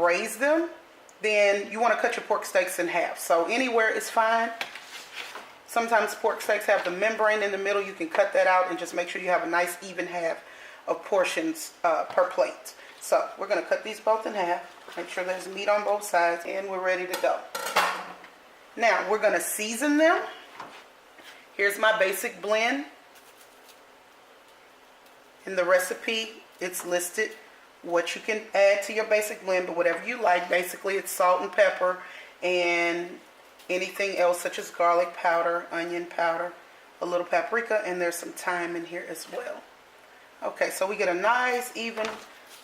braise them, then you want to cut your pork steaks in half. So anywhere is fine. Sometimes pork steaks have the membrane in the middle. You can cut that out and just make sure you have a nice even half of portions per plate. So we're going to cut these both in half. Make sure there's meat on both sides, and we're ready to go. Now we're going to season them. Here's my basic blend. In the recipe, it's listed what you can add to your basic blend, but whatever you like. Basically, it's salt and pepper and anything else such as garlic powder, onion powder, a little paprika, and there's some thyme in here as well. Okay, so we get a nice even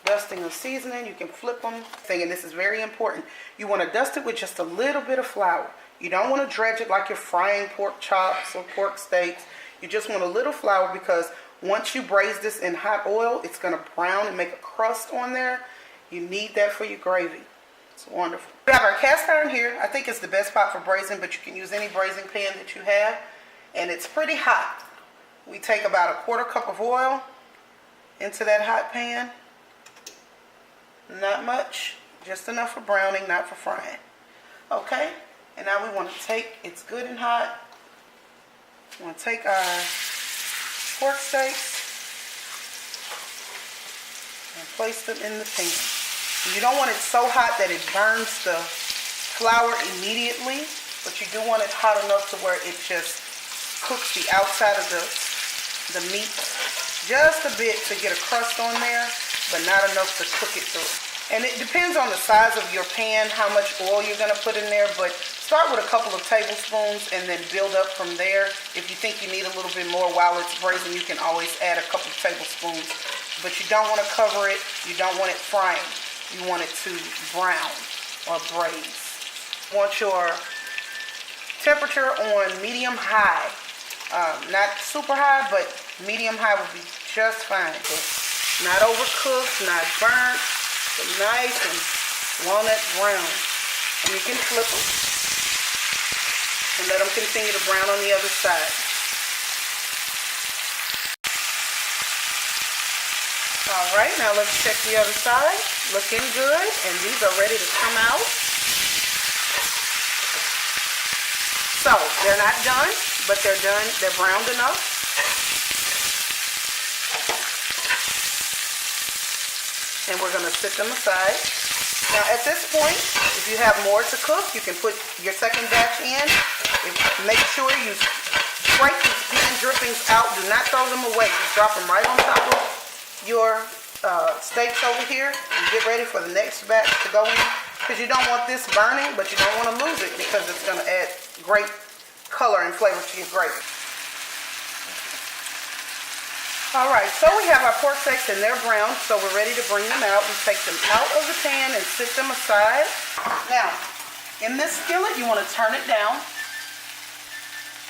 dusting of seasoning. You can flip them. And this is very important. You want to dust it with just a little bit of flour. You don't want to dredge it like you're frying pork chops or pork steaks. You just want a little flour, because once you braise this in hot oil, it's going to brown and make a crust on there. You need that for your gravy. It's wonderful. We have our cast iron here. I think it's the best pot for braising, but you can use any braising pan that you have. And it's pretty hot. We take about 1/4 cup of oil into that hot pan. Not much, just enough for browning, not for frying. Okay, and now we want to take, it's good and hot. We want to take our pork steaks and place them in the pan. You don't want it so hot that it burns the flour immediately, but you do want it hot enough to where it just cooks the outside of the meat just a bit to get a crust on there, but not enough to cook it through. And it depends on the size of your pan, how much oil you're going to put in there, but start with a couple of tablespoons and then build up from there. If you think you need a little bit more while it's braising, you can always add a couple of tablespoons. But you don't want to cover it. You don't want it frying. You want it to brown or braise. You want your temperature on medium-high. Not super high, but medium-high would be just fine. Not overcooked, not burnt, but nice and walnut brown. And you can flip them and let them continue to brown on the other side. Alright, now let's check the other side. Looking good, and these are ready to come out. So, they're not done, but they're done. They're browned enough. And we're going to set them aside. Now at this point, if you have more to cook, you can put your second batch in. Make sure you scrape these pan drippings out. Do not throw them away. Just drop them right on top of your steaks over here. And get ready for the next batch to go in. Because you don't want this burning, but you don't want to lose it, because it's going to add great color and flavor to your gravy. Alright, so we have our pork steaks and they're brown, so we're ready to bring them out. We take them out of the pan and sit them aside. Now, in this skillet, you want to turn it down.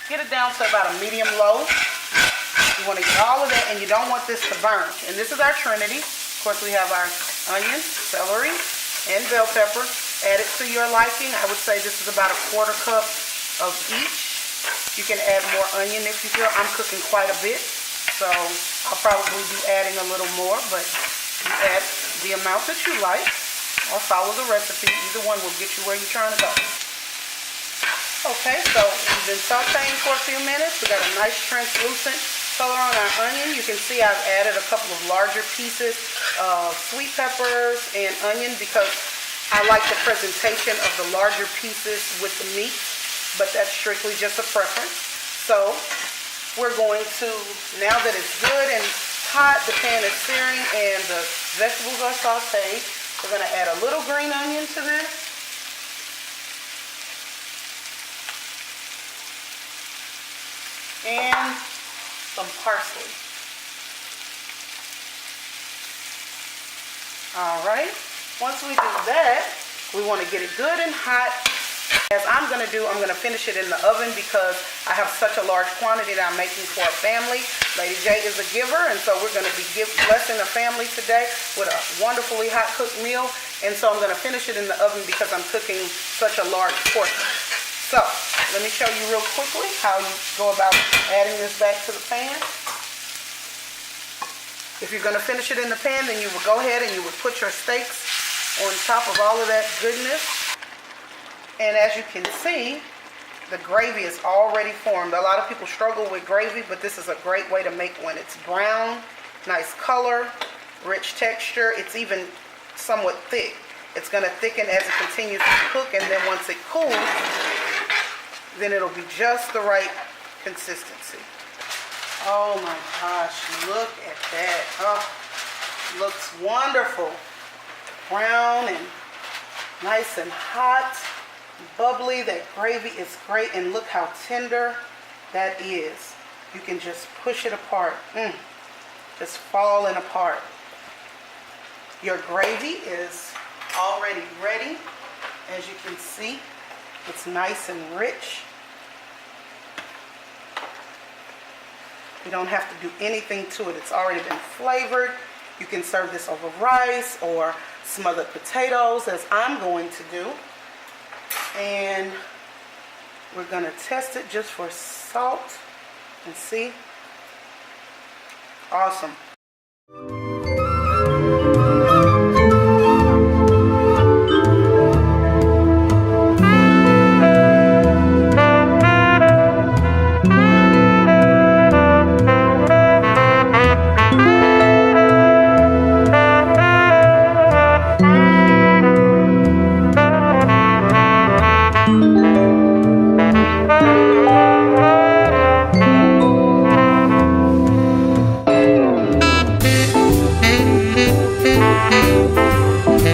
Get it down to about a medium-low. You want to get all of that, and you don't want this to burn. And this is our trinity. Of course, we have our onions, celery, and bell pepper. Add it to your liking. I would say this is about 1/4 cup of each. You can add more onion if you feel. I'm cooking quite a bit, so I'll probably be adding a little more, but you add the amount that you like, or follow the recipe. Either one will get you where you're trying to go. Okay, so we've been sauteing for a few minutes. We got a nice translucent color on our onion. You can see I've added a couple of larger pieces of sweet peppers and onion, because I like the presentation of the larger pieces with the meat, but that's strictly just a preference. So we're going to, now that it's good and hot, the pan is searing and the vegetables are sauteed, we're going to add a little green onion to this. And some parsley. Alright, once we do that, we want to get it good and hot. As I'm going to do, I'm going to finish it in the oven, because I have such a large quantity that I'm making for a family. Lady J is a giver, and so we're going to be blessing a family today with a wonderfully hot cooked meal. And so I'm going to finish it in the oven because I'm cooking such a large portion. So let me show you real quickly how you go about adding this back to the pan. If you're going to finish it in the pan, then you would go ahead and you would put your steaks on top of all of that goodness. And as you can see, the gravy is already formed. A lot of people struggle with gravy, but this is a great way to make one. It's brown, nice color, rich texture. It's even somewhat thick. It's going to thicken as it continues to cook, and then once it cools, then it'll be just the right consistency. Oh my gosh, look at that. Oh, looks wonderful. Brown and nice and hot, bubbly. That gravy is great, and look how tender that is. You can just push it apart. Just falling apart. Your gravy is already ready. As you can see, it's nice and rich. You don't have to do anything to it. It's already been flavored. You can serve this over rice or smothered potatoes, as I'm going to do. And we're going to test it just for salt and see. Awesome.